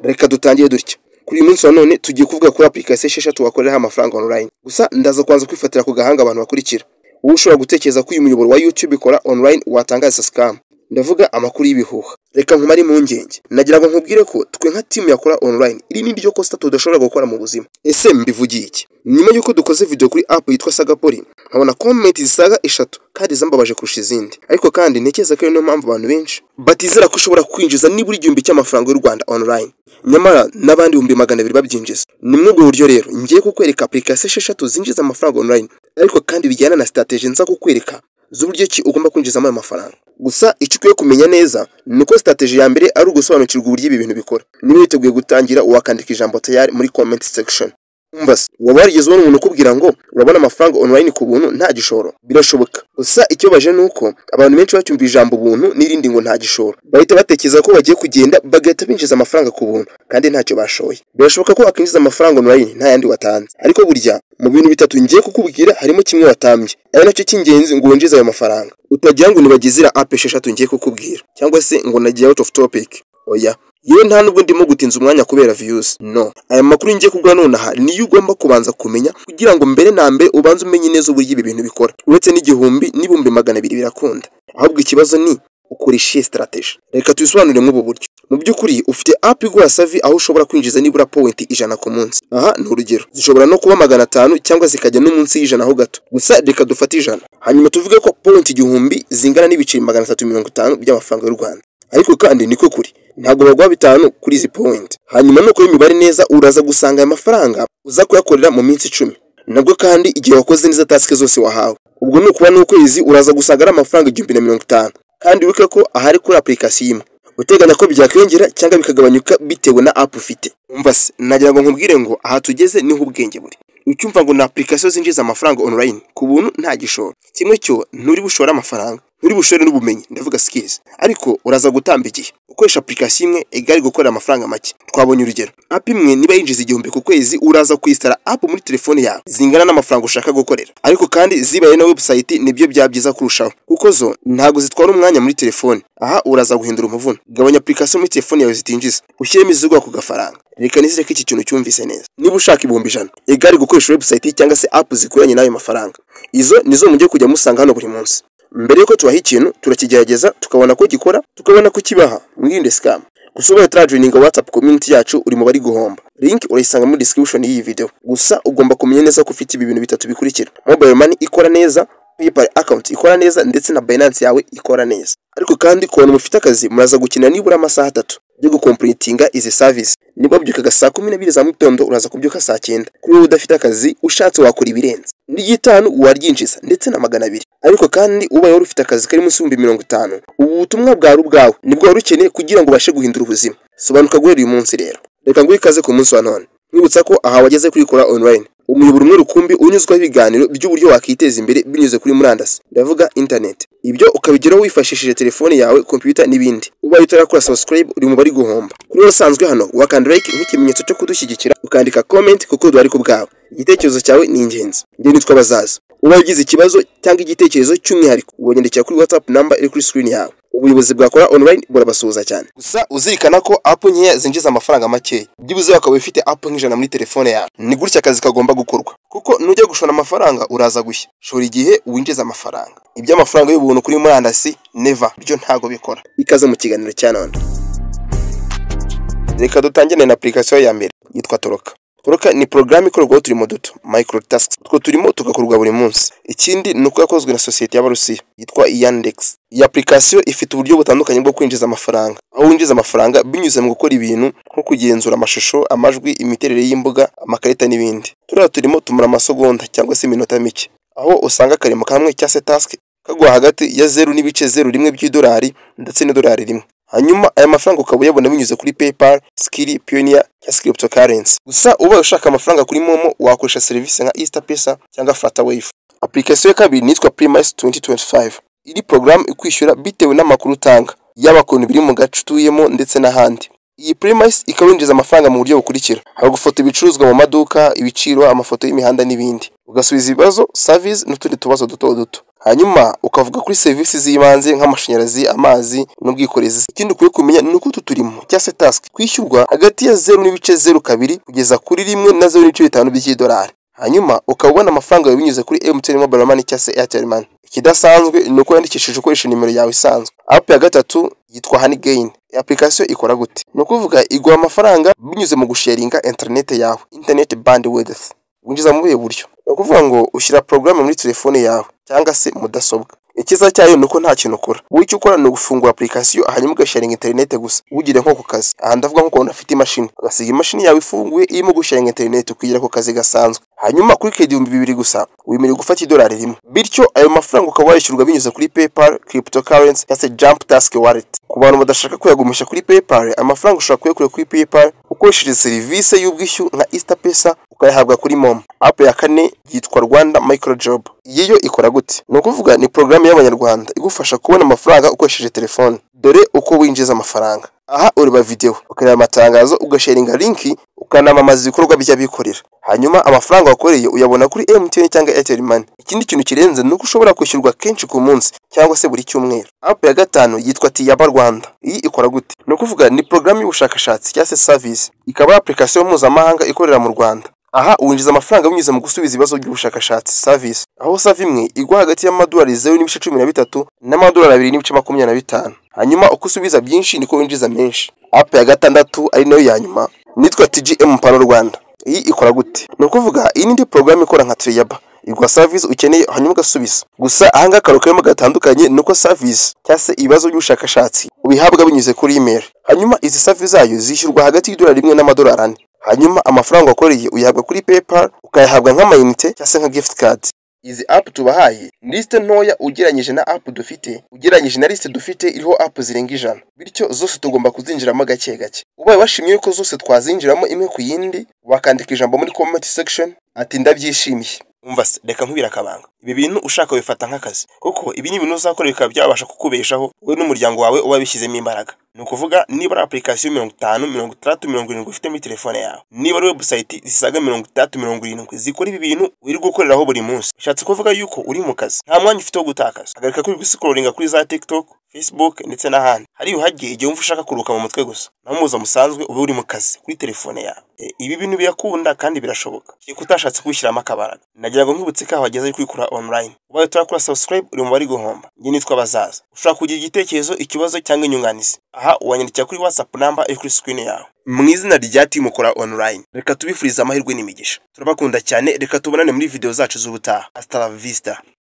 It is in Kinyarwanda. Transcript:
Reka dutangire dutya. Kuri uyu munsi wa none tugiye kuvuga kuri application esheshatu wakoreraho amafaranga online. Gusa ndaza kwanza kwifatira ku gahanga abantu bakurikira. Wowe ushobora gutekereza ko uyu muyoboro wa YouTube ikora online watangaza scam. Ndavuga amakuru y'ibihuha. Reka nkumare mu ngenge. Nagira ngo nkubwire ko twe nka team yakora online iri ni ryo kosta tudashobora gukora mu buzima. Ese mbivugiye iki? Nyuma yuko dukoze video kuri app yitwa Sagapori, nkabona comment zisaga 3 kandi zambabaje kurusha izindi. Ariko kandi ntekeza ko niyo mpamvu abantu benshi batizera ko ushobora kwinjiza nibura igihumbi cy'amafaranga y'u Rwanda online. Nyamara n'abandi 200 babyinjiza. Nimwe ubwo buryo rero ngiye kukwereka application esheshatu zinjiza amafaranga online, ariko kandi bijyana na strategy nza kukwereka z'uburyo ki ugomba kwinjizamo ayo mafaranga. Gusa icyo ukwiye kumenya neza nuko strategy ya mbere ari ugusobanukirwa uburyo ibi bintu bikora. Niba witeguye gutangira wakandika ijambo tayari muri comment section. Umvase waba warigeze ubona umuntu ukubwira ngo urabona amafaranga online ku buntu nta gishoro? Birashoboka. Gusa icyo baje nuko abantu benshi bacyumva ijambo buntu n'irindi ngo nta gishoro, bahita batekereza ko bagiye kugenda bagahita binjiza amafaranga ku buntu kandi ntacyo bashoye. Birashoboka ko wakinjiza amafaranga online nta yandi watanze, ariko burya mu bintu bitatu ngiye kukubwira harimo kimwe watambye, ari nacyo cy'ingenzi ngo winjize ayo mafaranga. Utagira ngo nibagizira app esheshatu ngiye kukubwira cyangwa se ngo nagiye out of topic. Oya, yewe nta nubwo ndimo gutinza umwanya kubera views. No, aya makuru ngiye kugwa nonaha niyo ugomba kubanza kumenya kugira ngo mbere na mbere ubanze umenye neza uburyo ibi bintu bikora. Uretse n'igihumbi n'ibihumbi 200 birakunda, ahubwo ikibazo ni ukoresha strategy. Reka tubisobanure mu buryo. Mu by'ukuri ufite app igura savi aho ushobora kwinjiza nibura point 100 ku munsi. Aha ni urugero, zishobora no kuba 500 cyangwa zikajya no munsi y'ijana ho gato. Gusa reka dufate 100, hanyuma tuvuge ko point 1000 zingana n'ibiceri 350 by'amafaranga y'u Rwanda. Ariko kandi niko kuri, ntabwo bagwa 5 kuri izi point. Hanyuma nuko imibare neza uraza gusanga aya mafaranga uza kuyakorera mu minsi 10. Nabwo kandi igihe wakoze neza task zose wahawe. Ubwo nukuba n'ukwezi uraza gusanga ari amafaranga 1050. Kandi wibuke ko ahari kuri application imwe. Uteganya ko byakwiyongera cyangwa bikagabanyuka bitewe na app ufite. Umva se, nagira ngo nkubwire ngo aha tugeze niho ubwenge buri. Ucyumva ngo na application zinjiza amafaranga online ku buntu nta gishoro. Kimwe cyo nturi bushora amafaranga, nturi bushore n'ubumenyi, ndavuga skills. Ariko uraza gutamba igihe. Ukoresha application imwe egari gukorera amafaranga make. Twabonye urugero. App imwe niba yinjiza igihumbi ku kwezi uraza kwistara app muri telefone yawe zingana n'amafaranga ushaka gukorera. Ariko kandi zibaye na website nibyo byabyiza kurushaho, kuko zo ntago zitwara umwanya muri telefone. Aha uraza guhindura umuvuno. Gabanya application muri telefone yawe zitinjiza. Ushyiremo izigwa ku gafaranga. Reka nizere ko iki kintu cyumvise neza. Niba ushaka 100 egari gukoresha website cyangwa se app zikuranye nayo mafaranga. Izo nizo mujye kujya musanga hano buri munsi. Mbere yuko tubaha ikintu turakigerageza tukabona ko gikora, tukabona ko kibaha. Mwirinde scam. Gusubiye trajoining WhatsApp community yacu uri mu bari guhomba. Link urayisanga muri description y'iyi video. Gusa ugomba kumenya neza ko ufite ibi bintu bitatu bikurikira. Mobile money ikora neza, PayPal account ikora neza ndetse na Binance yawe ikora neza. Ariko kandi kubona mufite akazi muraza gukina nibura amasaha 3 byo gucompletinga izi service. Niba byukaga saa 12 za mugitondo uraza kubyuka saa 9. Kuri wowe udafite akazi ushatse wakora ibirenze n'igitanu waryinjiza ndetse na 200. Ariko kandi ubaye wari ufite akazi kari munsi y'50, ubu butumwa bwawe ubwawe nibwo wari ukeneye kugira ngo ubashe guhindura ubuzima. Sobanuka guhera uyu munsi rero. Reka nguhe ikaze ku munsi wa none. Nibutsa ko aha wageze kuri kora online, umuyoboro umwe rukumbi unyuzwaho ibiganiro by'uburyo wakiteza imbere binyuze kuri murandasi, ndavuga internet. Ibyo ukabigeraho wifashishije telefone yawe, computer n'ibindi. Ubaye utarakora subscribe uri mu bari guhomba. Kuri wasanzwe hano wakanda like nk'ikimenyetso cyo kudushyigikira, ukandika comment kuko duhari ku bwawe. Igitekerezo cyawe ni ingenzi. Njye nitwa Bazaza. Ubagize ikibazo cyangwa igitekerezo cy'umwihariko ubonyendekera kuri WhatsApp number iri kuri screen yawe. Ubuyobozi bwakora online burabasuhuza cyane. Gusa uzirikana ko app nkeya zinjiza amafaranga make. Byibuze wakaba ufite app nk'ijana muri telefone yawe. Ni gutya akazi kagomba gukorwa. Kuko nujya gushora amafaranga uraza gushya. Shora igihe winjiza amafaranga. Iby'amafaranga y'ubuntu kuri murandasi never, byo ntago bikora. Ikaze mu kiganiro cya none. Reka dutangire na application ya mbere yitwa Toroka. Toroka ni program ikorwa turimo duto micro tasks two turimo tugakorwa buri munsi. Ikindi nuko yakozwe na societe y'Abarusiya yitwa Yandex. Iyi application ifite uburyo butandukanye bwo kwinjiza amafaranga. Aho winjiza amafaranga binyuze mu gukora ibintu nko kugenzura amashusho, amajwi, imiterere y'imbuga, amakarita n'ibindi. Turimo tumura amasegonda cyangwa se iminota mike. Aho usanga karimo kamwe cyase task kagwa hagati ya 0.01 by'idolari ndetse n'idolari rimwe. Hanyuma aya mafaranga ukaba uyabona binyuze kuri PayPal, Skrill, Payoneer cyangwa cryptocurrency. Gusa ubaye ushaka amafaranga kuri Momo wakoresha service nka Easterpesa cyangwa Flutterwave. Application ya kabiri nitwa Primise 2025. Iri program ikwishyura bitewe n'amakuru utanga, yaba ku bintu biri mu gace utuyemo ndetse n'ahandi. Iyi Primise ikawinjiza amafaranga mu buryo bukurikira: hari gufoto ibicuruzwa mu maduka, ibiciro, amafoto y'imihanda n'ibindi. Ugasubiza ibibazo, service n'utundi tubazo duto duto. hanyuma ukavuga kuri serivisi z'ibanze nk'amashanyarazi, amazi n'ubwikorezi. Ikindi ukwiye kumenya ni uko utu turimo cyangwa se task kwishyurwa hagati ya 0.02 kugeza kuri 1 na 0.5 by'idolari, hanyuma ukaba ubona amafaranga yawe binyuze kuri MTN Mobile Money cyangwa se Airtel Money. Ikidasanzwe ni uko yandikishije ukoresha nimero yawe isanzwe. App ya gatatu yitwa Honeygain. Application ikora gute? Ni ukuvuga iguha amafaranga binyuze mu gusharinga internet yawe, internet bandwidth. Winjiza mu buryo. Ni ukuvuga ngo ushyira program muri telefone yawe cyangwa se mudasobwa. Ikiza cyayo nuko nta kintu ukora. Wowe icyo ukora ni ugufungura application hanyuma ugasharinga internet gusa. Ugire nko ku kazi. Aha ndavuga nko kubona afite imashini. Ugasiga imashini yawe ifunguye irimo gusharinga internet ukigira ku kazi gasanzwe. Hanyuma kuri credit 2,000 gusa wemerewe gufata idolari rimwe. Bityo ayo mafaranga ukaba yishyurwa binyuze kuri PayPal, cryptocurrency cyangwa se Jump Task Wallet. Ku bantu badashaka kuyagumisha kuri PayPal, amafaranga ushobora kuyakura kuri PayPal ukoresheje serivisi y'ubwishyu nka Instapesa ukayahabwa kuri Momo. App ya kane yitwa Rwanda Microjob. Iyo ikora gute? Ni ukuvuga ni program y'abanyarwanda igufasha kubona amafaranga ukoresheje telefone. Dore uko winjiza amafaranga. Aha ureba video, ukareba amatangazo, ugasharinga linki, ukanamamaza ibikorwa by'abikorera. Hanyuma amafaranga wakoreye uyabona kuri MTN cyangwa Airtel Money. Ikindi kintu kirenze nuko ushobora kwishyurwa kenshi ku munsi cyangwa se buri cyumweru. App ya gatanu yitwa Tiyaba Rwanda. Iyi ikora gute? Ni ukuvuga ni program y'ubushakashatsi cyangwa se service. Ikaba application mpuzamahanga ikorera mu Rwanda. Aha winjiza amafaranga binyuze mu gusubiza ibibazo by'ubushakashatsi service. Aho save imwe igwa hagati y'amadolari 0.13 n'amadolari 2.25. Hanyuma uko usubiza byinshi niko winjiza menshi. App ya gatandatu ari nayo ya nyuma nitwa TGM Pano Rwanda. Iyi ikora gute? Ni ukuvuga iyi ni program ikora nka Tiyaba. Igwa service ukeneye hanyuma ugasubiza. Gusa aha ngaha karukemo gatandukanye nuko service cyangwa se ibibazo by'ubushakashatsi ubihabwa binyuze kuri email. Hanyuma izi service zayo zishyurwa hagati y'idolari 1 n'amadolari 4. Hanyuma amafaranga wakoreye uyahabwa kuri PayPal ukayahabwa nk'amayinite cyangwa se nka gift card. Izi app tubahaye liste ntoya ugereranyije na app dufite, ugereranyije na liste dufite iriho app zirenga 100. Bityo zose tugomba kuzinjiramo gake gake. Ubaye washimye ko zose twazinjiramo imwe ku yindi, wakandika ijambo muri comment section ati ndabyishimiye. Umva se reka nkubira akabanga. Ibi bintu ushaka wifata nk'akazi, kuko ibi ni ibintu uzakora bikaba byabasha kukubeshaho wowe n'umuryango wawe uba bishyizemo imbaraga. Ni ukuvuga niba ari application 50, 60, 70 ufite muri telefone yawe, niba ari website zisaga 30, 70 zikora ibi bintu uri gukoreraho buri munsi, bishatse kuvuga yuko uri mu kazi nta mwanya ufite wo gutakaza. Hagarika kuri scrollinga kuri za TikTok, Facebook ndetse n'ahandi. Hari uhagiye igihe umva ushaka kuruka mu mutwe gusa, naho muza musanzwe ube uri mu kazi kuri telefone yawe. Ibi bintu birakunda kandi birashoboka. Kiko utashatse kubishyiramo akabaraga. Nagira ngo nkibutse ko wageze kuri kura online. Ubaye turakora subscribe uri mu bari guhomba. Nge nitwa Bazaza. Ushaka kugira igitekerezo, ikibazo cyangwa inyunganizi, aha wanyandikira kuri WhatsApp number iri kuri screen yawe. Mu izina rya Team Kora Online. Reka tubifuriza amahirwe n'imigisha. Turabakunda cyane, reka tubonane muri video zacu z'ubutaha. Hasta la vista.